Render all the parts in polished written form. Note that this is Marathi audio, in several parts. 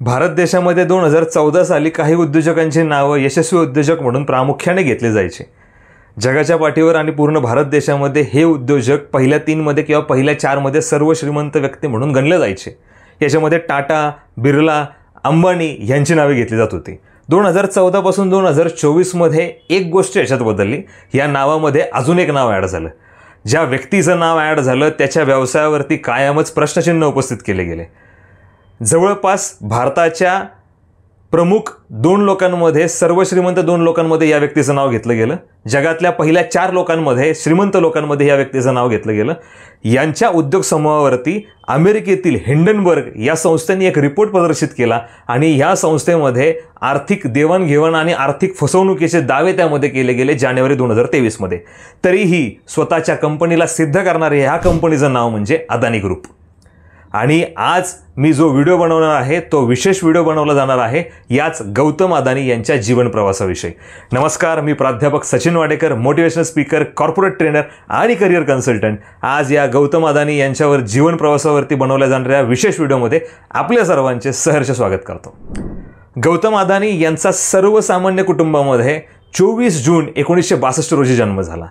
भारत देशामध्ये 2014 साली काही उद्योजकांची नावं यशस्वी उद्योजक म्हणून प्रामुख्याने घेतले जायचे। जगाच्या पाठीवर आणि पूर्ण भारत देशामध्ये हे उद्योजक पहिल्या 3 मध्ये किंवा पहिल्या 4 मध्ये सर्व श्रीमंत व्यक्ती म्हणून गणले जायचे। याच्यामध्ये टाटा, बिर्ला, अंबानी यांची नावे घेतली जात होती। 2014 पासून 2024 मध्ये एक गोष्ट याच्यात बदलली। या नावामध्ये अजून एक नाव ॲड झालं। ज्या व्यक्तीचं नाव ॲड झालं त्याच्या व्यवसायावरती कायमच प्रश्नचिन्ह उपस्थित केले गेले। जवळपास भारताच्या प्रमुख 2 लोकांमध्ये, सर्व श्रीमंत 2 लोकांमध्ये या व्यक्तीचं नाव घेतलं गेलं। जगातल्या पहिल्या 4 लोकांमध्ये, श्रीमंत लोकांमध्ये या व्यक्तीचं नाव घेतलं गेलं। यांच्या उद्योग समूहावरती अमेरिकेतील हिंडनबर्ग या संस्थेने एक रिपोर्ट प्रदर्शित केला आणि या संस्थेमध्ये आर्थिक देवाणघेवाण आणि आर्थिक फसवणुकीचे दावे त्यामध्ये केले गेले जानेवारी 2023 मध्ये। तरीही स्वतःच्या कंपनीला सिद्ध करणारे ह्या कंपनीचं नाव म्हणजे अदानी ग्रुप। आणि आज मी जो व्हिडिओ बनवणार आहे तो विशेष व्हिडिओ बनवला जाणार आहे याच गौतम अदानी यांच्या जीवन प्रवासाविषयी। नमस्कार, मी प्राध्यापक Sachin Wadekar, motivational speaker, corporate trainer आणि करिअर कन्सल्टंट। आज या गौतम अदानी यांच्यावर जीवन प्रवासावरती बनवल्या जाणाऱ्या विशेष व्हिडिओमध्ये आपल्या सर्वांचे सहर्ष स्वागत करतो। गौतम अदानी यांचा सर्वसामान्य कुटुंबामध्ये 24 जून 1962 रोजी जन्म झाला।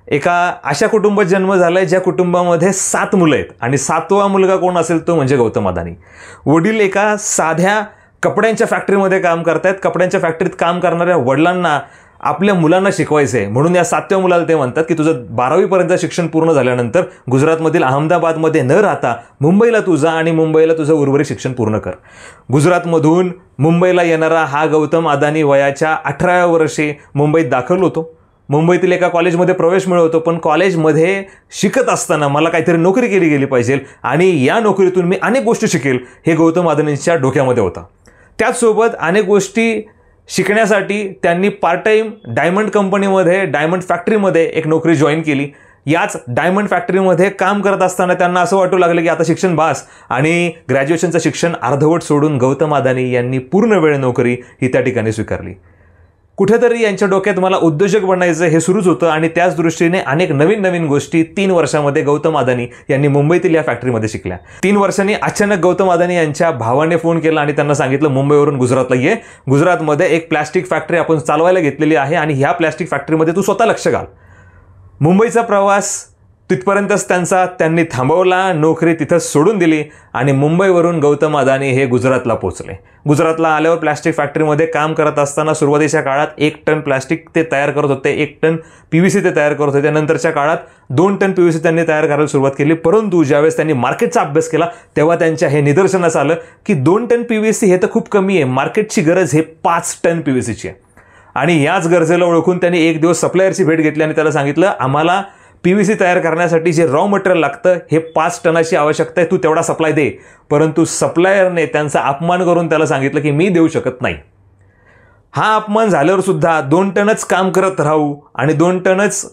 एका अशा कुटुंबात जन्म झालाय ज्या कुटुंबामध्ये 7 मुलं आहेत आणि 7वा मुलगा कोण असेल तो म्हणजे गौतम अदानी। वडील एका साध्या कपड्यांच्या फॅक्टरीमध्ये काम करतायत। कपड्यांच्या फॅक्टरीत काम करणाऱ्या वडिलांना आपल्या मुलांना शिकवायचं आहे म्हणून या 7व्या मुलाला ते म्हणतात की तुझं 12वी पर्यंत शिक्षण पूर्ण झाल्यानंतर गुजरातमधील अहमदाबादमध्ये न राहता मुंबईला तू जा आणि मुंबईला तुझं उर्वरित शिक्षण पूर्ण कर। गुजरातमधून मुंबईला येणारा हा गौतम अदानी वयाच्या 18व्या वर्षी मुंबईत दाखल होतो। मुंबईतील एका कॉलेजमध्ये प्रवेश मिळवतो, पण कॉलेजमध्ये शिकत असताना मला काहीतरी नोकरी केली गेली पाहिजे आणि या नोकरीतून मी अनेक गोष्टी शिकेल हे गौतम अदानींच्या डोक्यामध्ये होता। त्याचसोबत अनेक गोष्टी शिकण्यासाठी त्यांनी पार्ट टाईम डायमंड कंपनीमध्ये, डायमंड फॅक्टरीमध्ये एक नोकरी जॉईन केली। याच डायमंड फॅक्टरीमध्ये काम करत असताना त्यांना असं वाटू लागलं की आता शिक्षण बास आणि ग्रॅज्युएशनचं शिक्षण अर्धवट सोडून गौतम अदानी यांनी पूर्ण वेळ नोकरी ही त्या ठिकाणी स्वीकारली। कुठेतरी यांच्या डोक्यात मला उद्योजक बनायचं हे सुरूच होतं आणि त्याच दृष्टीने अनेक नवीन गोष्टी 3 वर्षामध्ये गौतम अदानी यांनी मुंबईतील या फॅक्टरीमध्ये शिकल्या। 3 वर्षांनी अचानक गौतम अदानी यांच्या भावाने फोन केला आणि त्यांना सांगितलं मुंबईवरून गुजरातला ये, गुजरातमध्ये एक प्लास्टिक फॅक्टरी आपण चालवायला घेतलेली आहे आणि ह्या प्लास्टिक फॅक्टरीमध्ये तू स्वतः लक्ष घाल। मुंबईचा प्रवास तिथपर्यंतच त्यांनी थांबवला, नोकरी तिथंच सोडून दिली आणि मुंबईवरून गौतम अदानी हे गुजरातला पोहोचले। गुजरातला आल्यावर प्लास्टिक फॅक्टरीमध्ये काम करत असताना सुरुवातीच्या काळात 1 टन प्लास्टिक ते तयार करत होते, 1 टन PVC ते तयार करत होते। नंतरच्या काळात 2 टन PVC त्यांनी तयार करायला सुरुवात केली। परंतु ज्यावेळेस त्यांनी मार्केटचा अभ्यास केला तेव्हा त्यांच्या हे निदर्शनास आलं की 2 टन PVC हे तर खूप कमी आहे, मार्केटची गरज हे 5 टन PVCची आहे। आणि याच गरजेला ओळखून त्यांनी एक दिवस सप्लायरची भेट घेतली आणि त्याला सांगितलं आम्हाला PVC तयार करण्यासाठी जे रॉ मटेरियल लागतं हे 5 टनाची आवश्यकता आहे, तू तेवढा सप्लाय दे। परंतु सप्लायरने त्यांचा अपमान करून त्याला सांगितलं की मी देऊ शकत नाही। हा अपमान झाल्यावर सुद्धा 2 टनच काम करत राहू आणि 2 टनच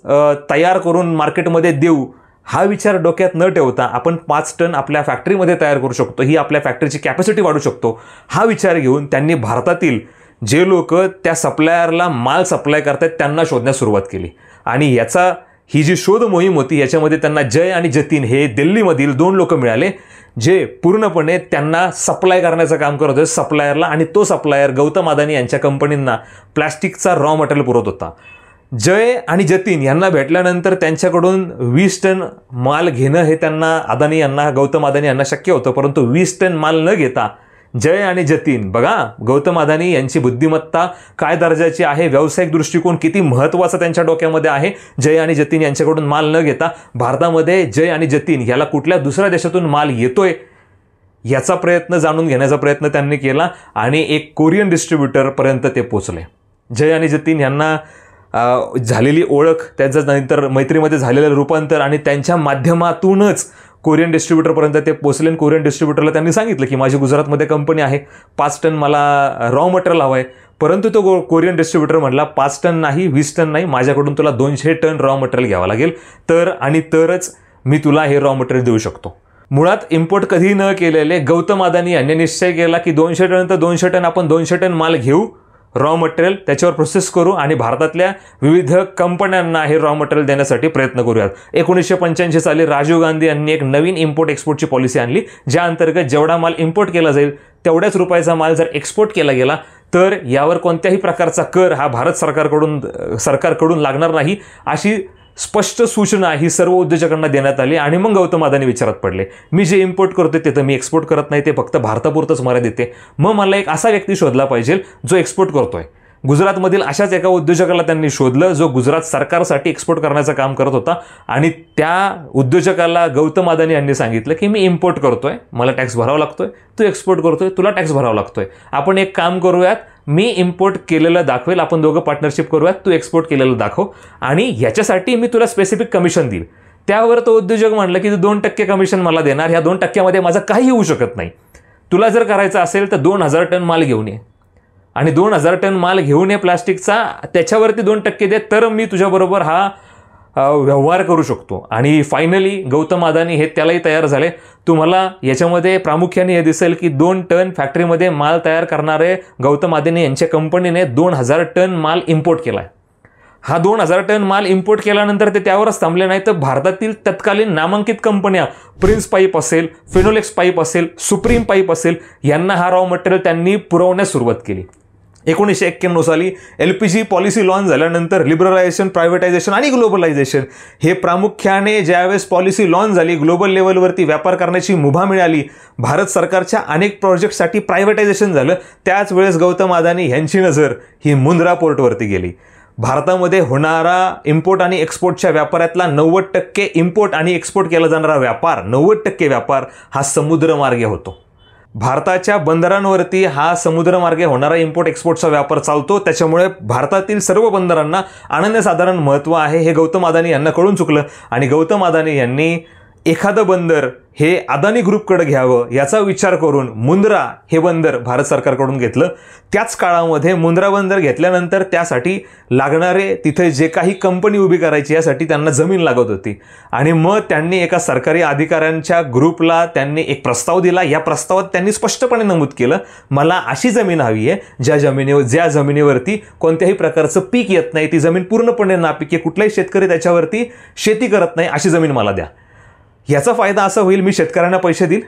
तयार करून मार्केटमध्ये देऊ हा विचार डोक्यात न ठेवता आपण 5 टन आपल्या फॅक्टरीमध्ये तयार करू शकतो, ही आपल्या फॅक्टरीची कॅपॅसिटी वाढू शकतो, हा विचार घेऊन त्यांनी भारतातील जे लोक त्या सप्लायरला माल सप्लाय करतात त्यांना शोधण्यास सुरुवात केली। आणि ही जी शोध मोहीम होती याच्यामध्ये त्यांना जय आणि जतीन हे दिल्लीमधील 2 लोक मिळाले जे पूर्णपणे त्यांना सप्लाय करण्याचं काम करत होते सप्लायरला, आणि तो सप्लायर गौतम अदानी यांच्या कंपनींना प्लास्टिकचा रॉ मटेरियल पुरवत होता। जय आणि जतीन यांना भेटल्यानंतर त्यांच्याकडून 20 टन माल घेणं हे गौतम अदानी यांना शक्य होतं। परंतु 20 टन माल न घेता जय आणि जतीन, बघा गौतम अदानी यांची बुद्धिमत्ता काय दर्जाची आहे, व्यावसायिक दृष्टिकोन किती महत्त्वाचा त्यांच्या डोक्यामध्ये आहे। जय आणि जतीन यांच्याकडून माल न घेता भारतामध्ये जय आणि जतीन याला कुठल्या दुसऱ्या देशातून माल येतोय याचा प्रयत्न जाणून घेण्याचा प्रयत्न त्यांनी केला आणि एक कोरियन डिस्ट्रीब्युटरपर्यंत ते पोचले। जय आणि जतीन यांना झालेली ओळख, त्यांचं नंतर मैत्रीमध्ये झालेलं रूपांतर आणि त्यांच्या माध्यमातूनच कोरियन डिस्ट्रीब्युटरपर्यंत ते पोचले। कोरियन डिस्ट्रीब्युटरला त्यांनी सांगितलं की माझी गुजरातमध्ये कंपनी आहे, 5 टन मला रॉ मटेरियल हवं आहे। परंतु तो कोरियन डिस्ट्रीब्युटर म्हटला 5 टन नाही, 20 टन नाही, माझ्याकडून तुला 200 टन रॉ मटेरियल घ्यावं लागेल तरच मी तुला हे रॉ मटेरियल देऊ शकतो। मुळात इम्पोर्ट कधी न केलेले गौतम अदानी यांनी निश्चय केला की 200 टन तर 200 टन आपण 200 टन माल घेऊ, रॉ मटेरियल त्याच्यावर प्रोसेस करू आणि भारतातल्या विविध कंपन्यांना हे रॉ मटेरियल देण्यासाठी प्रयत्न करूयात। 1985 साली राजीव गांधी यांनी एक नवीन इम्पोर्ट एक्सपोर्टची पॉलिसी आणली ज्या अंतर्गत जेवढा माल इम्पोर्ट केला जाईल तेवढ्याच रुपयाचा माल जर एक्सपोर्ट केला गेला तर यावर कोणत्याही प्रकारचा कर हा भारत सरकारकडून लागणार नाही, अशी स्पष्ट सूचना ही सर्व उद्योजकांना देण्यात आली. आणि मग गौतम अदानी विचारात पडले, मी जे इम्पोर्ट करतोय ते तर मी एक्सपोर्ट करत नाही, ते फक्त भारतापुरतंच मर्यादित आहे. मग मला एक असा व्यक्ती शोधला पाहिजे जो एक्सपोर्ट करतोय. गुजरातमधील अशाच एका उद्योजकाला त्यांनी शोधलं जो गुजरात सरकारसाठी एक्सपोर्ट करण्याचं काम करत होता. आणि त्या उद्योजकाला गौतम अदानी यांनी सांगितलं की मी इम्पोर्ट करतोय, मला टॅक्स भरावा लागतोय, तू एक्सपोर्ट करतोय, तुला टॅक्स भरावा लागतोय. आपण एक काम करूयात, मी इम्पोर्ट केलेलं दाखवेल, आपण दोघं पार्टनरशिप करूयात, तू एक्सपोर्ट केलेलं दाखव आणि ह्याच्यासाठी मी तुला स्पेसिफिक कमिशन देईल. त्यावर तो उद्योजक म्हणलं की 2% कमिशन मला देणार, ह्या 2% माझं काही होऊ शकत नाही. तुला जर करायचं असेल तर 2000 टन माल घेऊन ये आणि 2000 टन माल घेऊन ये प्लास्टिकचा, त्याच्यावरती 2% दे, तर मी तुझ्याबरोबर हा व्यवहार करू शकतो. आणि फायनली गौतम अदानी हे त्यालाही तयार झाले. तुम्हाला याच्यामध्ये प्रामुख्याने हे दिसेल की 2 टन फॅक्टरीमध्ये माल तयार करणारे गौतम अदानी यांच्या कंपनीने 2000 टन माल इम्पोर्ट केला आहे. हा 2000 टन माल इम्पोर्ट केल्यानंतर ते त्यावरच थांबले नाही, तर भारतातील तत्कालीन नामांकित कंपन्या प्रिन्स पाईप असेल, फिनोलेक्स पाईप असेल, सुप्रीम पाईप असेल, यांना हा रॉ मटेरियल त्यांनी पुरवण्यास सुरुवात केली. 1991 साली LPG पॉलिसी लॉन्च झाल्यानंतर लिबरलायझेशन, प्रायव्हेटायझेशन आणि ग्लोबलायझेशन हे प्रामुख्याने ज्यावेळेस पॉलिसी लॉन्च झाली, ग्लोबल लेवलवरती व्यापार करण्याची मुभा मिळाली, भारत सरकारच्या अनेक प्रोजेक्टसाठी प्रायव्हेटायझेशन झालं, त्याच वेळेस गौतम अदानी यांची नजर ही मुंद्रा पोर्टवरती गेली. भारतामध्ये होणारा इम्पोर्ट आणि एक्सपोर्टच्या व्यापारातला 90% इम्पोर्ट आणि एक्सपोर्ट केला जाणारा व्यापार, 90% व्यापार हा समुद्रमार्गे होतो. भारताच्या बंदरांवरती हा समुद्रमार्गे होणारा इम्पोर्ट एक्सपोर्टचा व्यापार चालतो. त्याच्यामुळे भारतातील सर्व बंदरांना अनन्यसाधारण महत्त्व आहे हे गौतम अदानी यांना कळून चुकलं आणि गौतम अदानी यांनी एखादं बंदर हे अदानी ग्रुपकडे घ्यावं याचा विचार करून मुंद्रा हे बंदर भारत सरकारकडून घेतलं. त्याच काळामध्ये मुंद्रा बंदर घेतल्यानंतर त्यासाठी लागणारे तिथे जे काही कंपनी उभी करायची यासाठी त्यांना जमीन लागत होती आणि मग त्यांनी एका सरकारी अधिकाऱ्यांच्या ग्रुपला त्यांनी एक प्रस्ताव दिला. या प्रस्तावात त्यांनी स्पष्टपणे नमूद केलं, मला अशी जमीन हवी आहे ज्या जमिनीवरती कोणत्याही प्रकारचं पीक येत नाही, ती जमीन पूर्णपणे नापीक आहे, कुठलाही शेतकरी त्याच्यावरती शेती करत नाही, अशी जमीन मला द्या. याचा फायदा असा होईल, मी शेतकऱ्यांना पैसे देईल,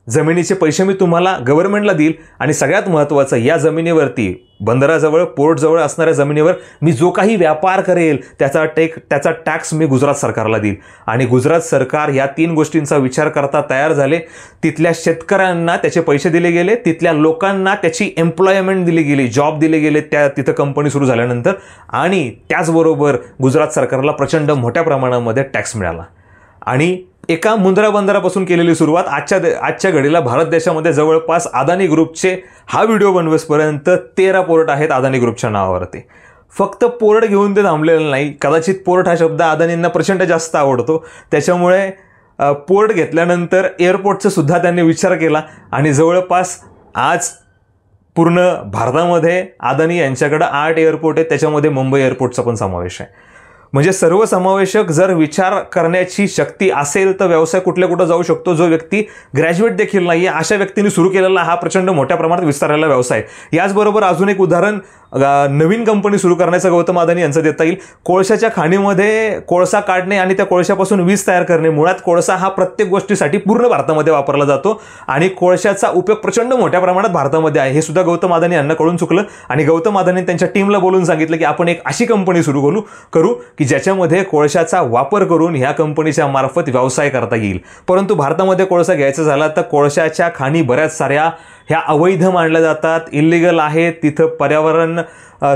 जमिनीचे पैसे मी तुम्हाला गव्हर्नमेंटला देईल आणि सगळ्यात महत्त्वाचं, या जमिनीवरती बंदराजवळ, पोर्टजवळ असणाऱ्या जमिनीवर मी जो काही व्यापार करेल त्याचा टॅक्स मी गुजरात सरकारला देईल. आणि गुजरात सरकार या 3 गोष्टींचा विचार करता तयार झाले. तिथल्या शेतकऱ्यांना त्याचे पैसे दिले गेले, तिथल्या लोकांना त्याची एम्प्लॉयमेंट दिली गेली, जॉब दिले गेले तिथं कंपनी सुरू झाल्यानंतर, आणि त्याचबरोबर गुजरात सरकारला प्रचंड मोठ्या प्रमाणामध्ये टॅक्स मिळाला. आणि एका मुंद्रा बंदरापासून केलेली सुरुवात आजच्या घडीला भारत देशामध्ये जवळपास अदानी ग्रुपचे हा व्हिडिओ बनवेसपर्यंत 13 पोर्ट आहेत अदानी ग्रुपच्या नावावरती. फक्त पोर्ट घेऊन ते थांबलेलं नाही, कदाचित पोर्ट हा शब्द अदानींना प्रचंड जास्त आवडतो, त्याच्यामुळे पोर्ट घेतल्यानंतर एअरपोर्टचा सुद्धा त्यांनी विचार केला आणि जवळपास आज पूर्ण भारतामध्ये अदानी यांच्याकडे 8 एअरपोर्ट आहेत, त्याच्यामध्ये मुंबई एअरपोर्टचा पण समावेश आहे. म्हणजे सर्वसमावेशक जर विचार करण्याची शक्ती असेल तर व्यवसाय कुठं जाऊ शकतो. जो व्यक्ती ग्रॅज्युएट देखील नाही आहे अशा व्यक्तीने सुरू केलेला हा प्रचंड मोठ्या प्रमाणात विस्तारलेला व्यवसाय. याचबरोबर अजून एक उदाहरण नवीन कंपनी सुरू करण्याचं गौतम अदानी यांचं देता येईल. कोळशाच्या खाणीमध्ये कोळसा काढणे आणि त्या कोळशापासून वीज तयार करणे. मुळात कोळसा हा प्रत्येक गोष्टीसाठी पूर्ण भारतामध्ये वापरला जातो आणि कोळशाचा उपयोग प्रचंड मोठ्या प्रमाणात भारतामध्ये आहे. हे सुद्धा गौतम अदानी यांना कळून चुकलं आणि गौतम अदानी त्यांच्या टीमला बोलून सांगितलं की आपण एक अशी कंपनी सुरू करू की ज्याच्यामध्ये कोळशाचा वापर करून ह्या कंपनीच्या मार्फत व्यवसाय करता येईल. परंतु भारतामध्ये कोळसा घ्यायचा झाला तर कोळशाच्या खाणी बऱ्याच साऱ्या ह्या अवैध मानल्या जातात, इल्लीगल आहेत, तिथं पर्यावरण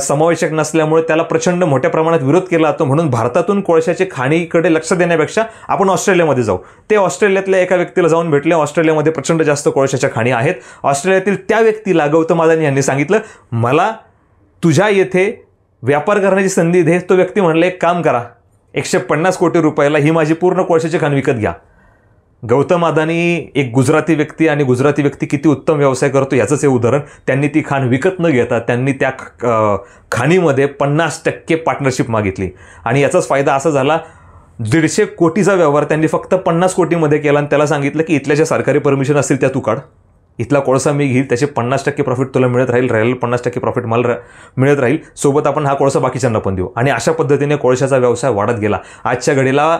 समावेशक नसल्यामुळे त्याला प्रचंड मोठ्या प्रमाणात विरोध केला जातो. म्हणून भारतातून कोळशाच्या खाणीकडे लक्ष देण्यापेक्षा आपण ऑस्ट्रेलियामध्ये जाऊ. ते ऑस्ट्रेलियातल्या एका व्यक्तीला जाऊन भेटले. ऑस्ट्रेलियामध्ये प्रचंड जास्त कोळशाच्या खाणी आहेत. ऑस्ट्रेलियातील त्या व्यक्तीला गौतम अदानी यांनी सांगितलं, मला तुझ्या येथे व्यापार करण्याची संधी दे. तो व्यक्ती म्हणला, एक काम करा, 150 कोटी रुपयाला ही माझी पूर्ण कोळशाची खाण विकत घ्या. गौतम अदानी एक गुजराती व्यक्ती आणि गुजराती व्यक्ती किती उत्तम व्यवसाय करतो याचंच हे उदाहरण. त्यांनी ती खाण विकत न घेता त्यांनी त्या खाणीमध्ये 50% पार्टनरशिप मागितली आणि याचाच फायदा असा झाला, 150 कोटीचा व्यवहार त्यांनी फक्त 50 कोटीमध्ये केला आणि त्याला सांगितलं की इथल्या ज्या सरकारी परमिशन असतील त्या तू काढ, इथला कोळसा मी घेईल, त्याचे 50% प्रॉफिट तुला मिळत राहील, राहिलेलं 50% प्रॉफिट मला मिळत राहील, सोबत आपण हा कोळसा बाकीच्यांना पण देऊ. आणि अशा पद्धतीने कोळशाचा व्यवसाय वाढत गेला. आजच्या घडीला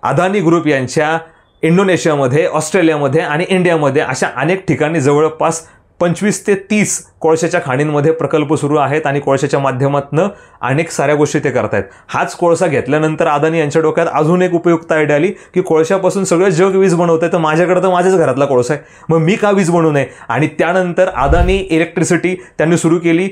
अदानी ग्रुप यांच्या इंडोनेशियामध्ये, ऑस्ट्रेलियामध्ये आणि इंडियामध्ये अशा अनेक ठिकाणी जवळपास 25 ते 30 कोळशाच्या खाणींमध्ये प्रकल्प सुरू आहेत आणि कोळशाच्या माध्यमातून अनेक साऱ्या गोष्टी ते करतायत. हाच कोळसा घेतल्यानंतर अदानी यांच्या डोक्यात अजून एक उपयुक्त आयडिया आली की कोळशापासून सगळं जग वीज बनवतंय, तर माझ्याकडे तर माझ्याच घरातला कोळसा आहे, मग मी का वीज बनवू नये. आणि त्यानंतर अदानी इलेक्ट्रिसिटी त्यांनी सुरू केली.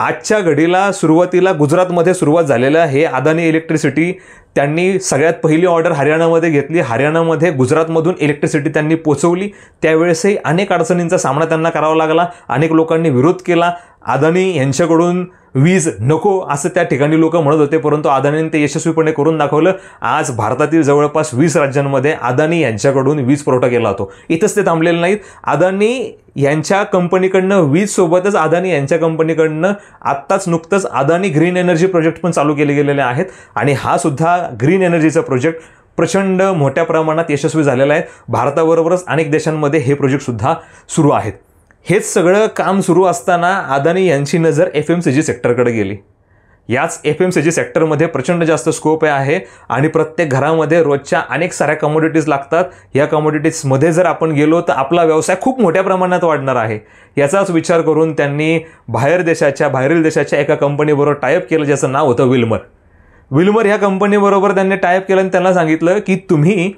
आजच्या घडीला सुरुवातीला गुजरातमध्ये सुरुवात झालेलं हे अदानी इलेक्ट्रिसिटी त्यांनी सगळ्यात पहिली ऑर्डर हरियाणामध्ये घेतली. हरियाणामध्ये गुजरातमधून इलेक्ट्रिसिटी त्यांनी पोचवली. त्यावेळेसही अनेक अडचणींचा सामना त्यांना करावा लागला. अनेक लोकांनी विरोध केला. अदानी यांच्याकडून वीज नको असं त्या ठिकाणी लोक म्हणत होते, परंतु अदानीने ते यशस्वीपणे करून दाखवलं. आज भारतातील जवळपास 20 राज्यांमध्ये अदानी यांच्याकडून वीज पुरवठा केला जातो. इथंच ते थांबलेले नाहीत. अदानी यांच्या कंपनीकडनं वीज सोबतच अदानी यांच्या कंपनीकडनं आत्ताच नुकतंच अदानी ग्रीन एनर्जी प्रोजेक्ट पण चालू केले गेलेले आहेत आणि हा सुद्धा ग्रीन एनर्जीचा प्रोजेक्ट प्रचंड मोठ्या प्रमाणात यशस्वी झालेला आहे. भारताबरोबरच अनेक देशांमध्ये हे प्रोजेक्टसुद्धा सुरू आहेत. हेच सगळं काम सुरू असताना अदानी यांची नजर FMCG सेक्टरकडे गेली. याच FMCG सेक्टरमध्ये प्रचंड जास्त स्कोप आहे आणि प्रत्येक घरामध्ये रोजच्या अनेक साऱ्या कमोडिटीज लागतात. या कमोडिटीजमध्ये जर आपण गेलो तर आपला व्यवसाय खूप मोठ्या प्रमाणात वाढणार आहे. याचाच विचार करून त्यांनी बाहेरील देशाच्या एका कंपनीबरोबर टायअप केलं, ज्याचं नाव होतं विल्मर. ह्या कंपनीबरोबर त्यांनी टायअप केलं आणि त्यांना सांगितलं की तुम्ही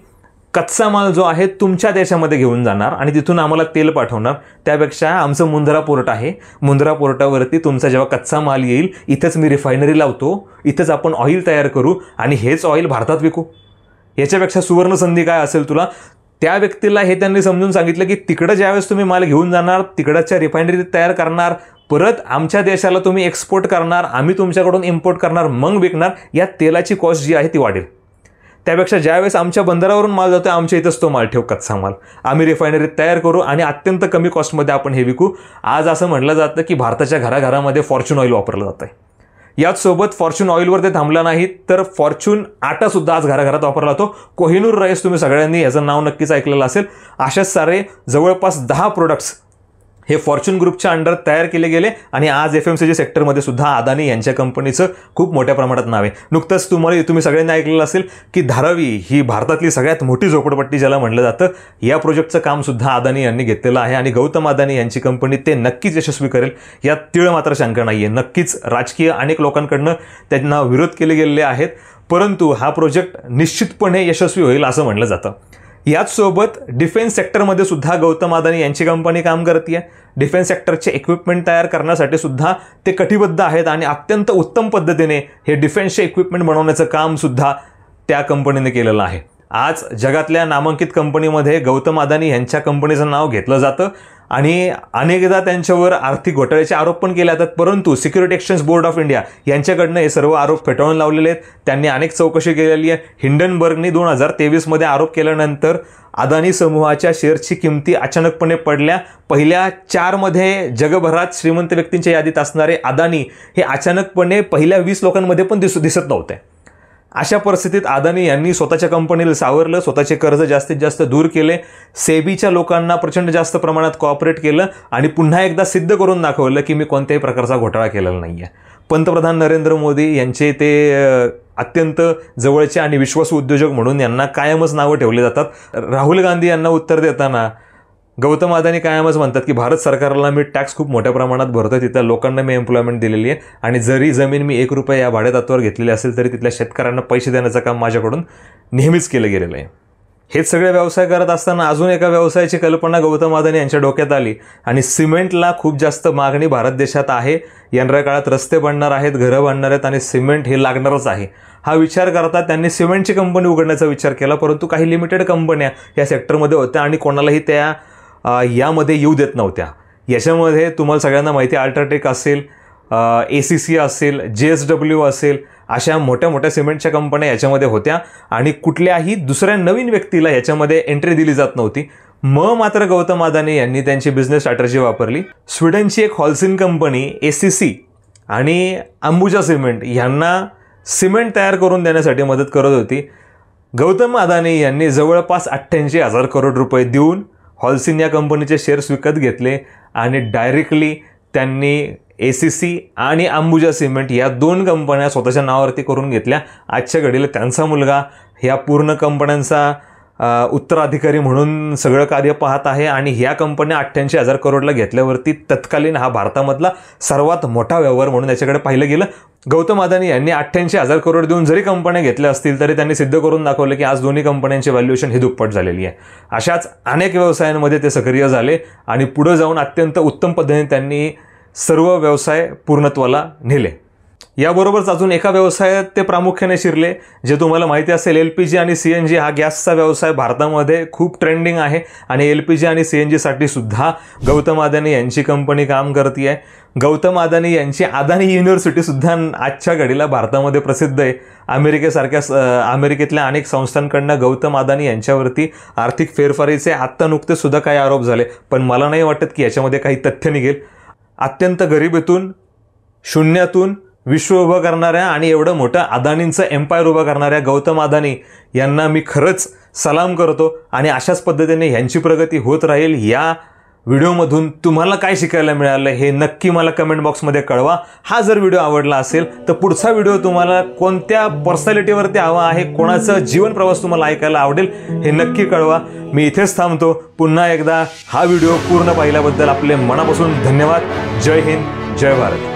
कच्चा माल जो आहे तुमच्या देशामध्ये घेऊन जाणार आणि तिथून आम्हाला तेल पाठवणार. त्यापेक्षा आमचं मुंद्रा पोर्ट आहे, मुंद्रा पोर्टावरती तुमचा जेव्हा कच्चा माल येईल इथंच मी रिफायनरी लावतो, इथंच आपण ऑइल तयार करू आणि हेच ऑइल भारतात विकू. याच्यापेक्षा सुवर्ण संधी काय असेल तुला. त्या व्यक्तीला हे त्यांनी समजून सांगितलं की तिकडं ज्यावेळेस तुम्ही माल घेऊन जाणार, तिकडच्या रिफायनरी तयार करणार, परत आमच्या देशाला तुम्ही एक्सपोर्ट करणार, आम्ही तुमच्याकडून इम्पोर्ट करणार, मग विकणार, या तेलाची कॉस्ट जी आहे ती वाढेल. त्यापेक्षा ज्यावेळेस आमच्या बंदरावरून माल जातो आमच्या इथंच तो माल ठेव, कच्चा माल आम्ही रिफायनरीत तयार करू आणि अत्यंत कमी कॉस्टमध्ये आपण हे विकू. आज असं म्हटलं जातं की भारताच्या घराघरामध्ये फॉर्च्यून ऑइल वापरलं जातं आहे. याचसोबत फॉर्च्यून ऑइलवर ते थांबलं नाहीत तर फॉर्च्यून आटासुद्धा आज घराघरात वापरला जातो. कोहिनूर राईस तुम्ही सगळ्यांनी याचं नाव नक्कीच ऐकलेलं असेल. अशाच सारे जवळपास 10 प्रोडक्ट्स हे फॉर्च्यून ग्रुपच्या अंडर तयार केले गेले आणि आज FMCG सेक्टरमध्ये सुद्धा अदानी यांच्या कंपनीचं खूप मोठ्या प्रमाणात नाव आहे. नुकतंच तुम्ही सगळ्यांनी ऐकलेलं असेल की धारावी ही भारतातली सगळ्यात मोठी झोपडपट्टी ज्याला म्हटलं जातं, या प्रोजेक्टचं काम सुद्धा अदानी यांनी घेतलेलं आहे आणि गौतम अदानी यांची कंपनी ते नक्कीच यशस्वी करेल यात तीळ मात्र शंका नाही आहे. नक्कीच राजकीय अनेक लोकांकडनं त्यांना विरोध केले गेलेले आहेत, परंतु हा प्रोजेक्ट निश्चितपणे यशस्वी होईल असं म्हटलं जातं. याचसोबत डिफेन्स सेक्टरमध्ये सुद्धा गौतम अदानी यांची कंपनी काम करते. डिफेन्स सेक्टरचे इक्विपमेंट तयार करण्यासाठी सुद्धा ते कटिबद्ध आहेत आणि अत्यंत उत्तम पद्धतीने हे डिफेन्सचे इक्विपमेंट बनवण्याचं काम सुद्धा त्या कंपनीने केलेलं आहे. आज जगातल्या नामांकित कंपनीमध्ये गौतम अदानी यांच्या कंपनीचं नाव घेतलं जातं आणि अनेकदा त्यांच्यावर आर्थिक घोटाळ्याचे आरोप पण केले जातात, परंतु security exchange board of India यांच्याकडनं हे सर्व आरोप फेटाळून लावलेले आहेत. त्यांनी अनेक चौकशी केलेली आहे. हिंडनबर्गनी 2023 आरोप केल्यानंतर अदानी समूहाच्या शेअर्सची किमती अचानकपणे पडल्या. पहिल्या 4 जगभरात श्रीमंत व्यक्तींच्या यादीत असणारे अदानी हे अचानकपणे पहिल्या 20 लोकांमध्ये पण दिसत नव्हते. अशा परिस्थितीत अदानी यांनी स्वतःच्या कंपनीला सावरलं, स्वतःचे कर्ज जास्तीत जास्त दूर केले, सेबीच्या लोकांना प्रचंड जास्त प्रमाणात कॉपरेट केलं आणि पुन्हा एकदा सिद्ध करून दाखवलं की मी कोणत्याही प्रकारचा घोटाळा केलेला नाही आहे. पंतप्रधान नरेंद्र मोदी यांचे ते अत्यंत जवळचे आणि विश्वासू उद्योजक म्हणून यांना कायमच नावं ठेवली जातात. राहुल गांधी यांना उत्तर देताना गौतम अदानी कायमच म्हणतात की भारत सरकारला मी टॅक्स खूप मोठ्या प्रमाणात भरतोय, तिथल्या लोकांना मी एम्प्लॉयमेंट दिलेली आहे आणि जरी जमीन मी 1 रुपया या भाडेतत्वावर घेतलेली असेल तरी तिथल्या शेतकऱ्यांना पैसे देण्याचं काम माझ्याकडून नेहमीच केलं गेलेलं आहे. हेच सगळे व्यवसाय करत असताना अजून एका व्यवसायाची कल्पना गौतम अदानी यांच्या डोक्यात आली आणि सिमेंटला खूप जास्त मागणी भारत देशात आहे. येणाऱ्या काळात रस्ते बनणार आहेत, घरं बांधणार आहेत आणि सिमेंट हे लागणारच आहे. हा विचार करता त्यांनी सिमेंटची कंपनी उघडण्याचा विचार केला, परंतु काही लिमिटेड कंपन्या या सेक्टरमध्ये होत्या आणि कोणालाही त्या यामध्ये येऊ देत नव्हत्या. याच्यामध्ये तुम्हाला सगळ्यांना माहिती आहे अल्ट्राटेक असेल, ACC असेल, JSW असेल, अशा मोठ्या मोठ्या सिमेंटच्या कंपन्या याच्यामध्ये होत्या आणि कुठल्याही दुसऱ्या नवीन व्यक्तीला याच्यामध्ये एंट्री दिली जात नव्हती. मात्र गौतम अदानी यांनी त्यांची बिझनेस स्ट्रॅटर्जी वापरली. स्वीडनची एक हॉलसीन कंपनी ACC आणि अंबुजा सिमेंट यांना सिमेंट तयार करून देण्यासाठी मदत करत होती. गौतम अदानी यांनी जवळपास 88,000 करोड रुपये देऊन हॉलसीन या कंपनीचे शेअर्स विकत घेतले आणि डायरेक्टली त्यांनी ACC आणि अंबुजा सिमेंट या 2 कंपन्या स्वतःच्या नावावरती करून घेतल्या. आजच्या घडीला त्यांचा मुलगा ह्या पूर्ण कंपन्यांचा उत्तराधिकारी म्हणून सगळं कार्य पाहत आहे आणि ह्या कंपन्या 88,000 करोडला घेतल्यावरती तत्कालीन हा भारतामधला सर्वात मोठा व्यवहार म्हणून याच्याकडे पाहिलं गेलं. गौतम अदानी यांनी 88,000 करोड देऊन जरी कंपन्या घेतल्या असतील तरी त्यांनी सिद्ध करून दाखवलं की आज दोन्ही कंपन्यांची व्हॅल्युएशन ही दुप्पट झालेली आहे. अशाच अनेक व्यवसायांमध्ये ते सक्रिय झाले आणि पुढे जाऊन अत्यंत उत्तम पद्धतीने त्यांनी सर्व व्यवसाय पूर्णत्वाला नेले. याबरोबरच अजून एका व्यवसायात ते प्रामुख्याने शिरले, जे तुम्हाला माहिती असेल, LPG आणि CNG हा गॅसचा व्यवसाय भारतामध्ये खूप ट्रेंडिंग आहे आणि LPG आणि CNGसाठी सुद्धा गौतम अदानी यांची कंपनी काम करते आहे. गौतम अदानी यांची अदानी युनिव्हर्सिटीसुद्धा आजच्या घडीला भारतामध्ये प्रसिद्ध आहे. अमेरिकेतल्या अनेक संस्थांकडनं गौतम अदानी यांच्यावरती आर्थिक फेरफारीचे आत्ता नुकते सुद्धा काही आरोप झाले, पण मला नाही वाटत की याच्यामध्ये काही तथ्य निघेल. अत्यंत गरिबीतून, शून्यातून विश्व उभं करणाऱ्या आणि एवढं मोठं अदानींचं एम्पायर उभं करणाऱ्या गौतम अदानी यांना मी खरंच सलाम करतो आणि अशाच पद्धतीने ह्यांची प्रगती होत राहील. या व्हिडिओमधून तुम्हाला काय शिकायला मिळालं हे नक्की मला कमेंट बॉक्समध्ये कळवा. हा जर व्हिडिओ आवडला असेल तर पुढचा व्हिडिओ तुम्हाला कोणत्या पर्सनॅलिटीवरती हवा आहे, कोणाचं जीवन प्रवास तुम्हाला ऐकायला आवडेल हे नक्की कळवा. मी इथेच थांबतो. पुन्हा एकदा हा व्हिडिओ पूर्ण पाहिल्याबद्दल आपले मनापासून धन्यवाद. जय हिंद, जय भारत.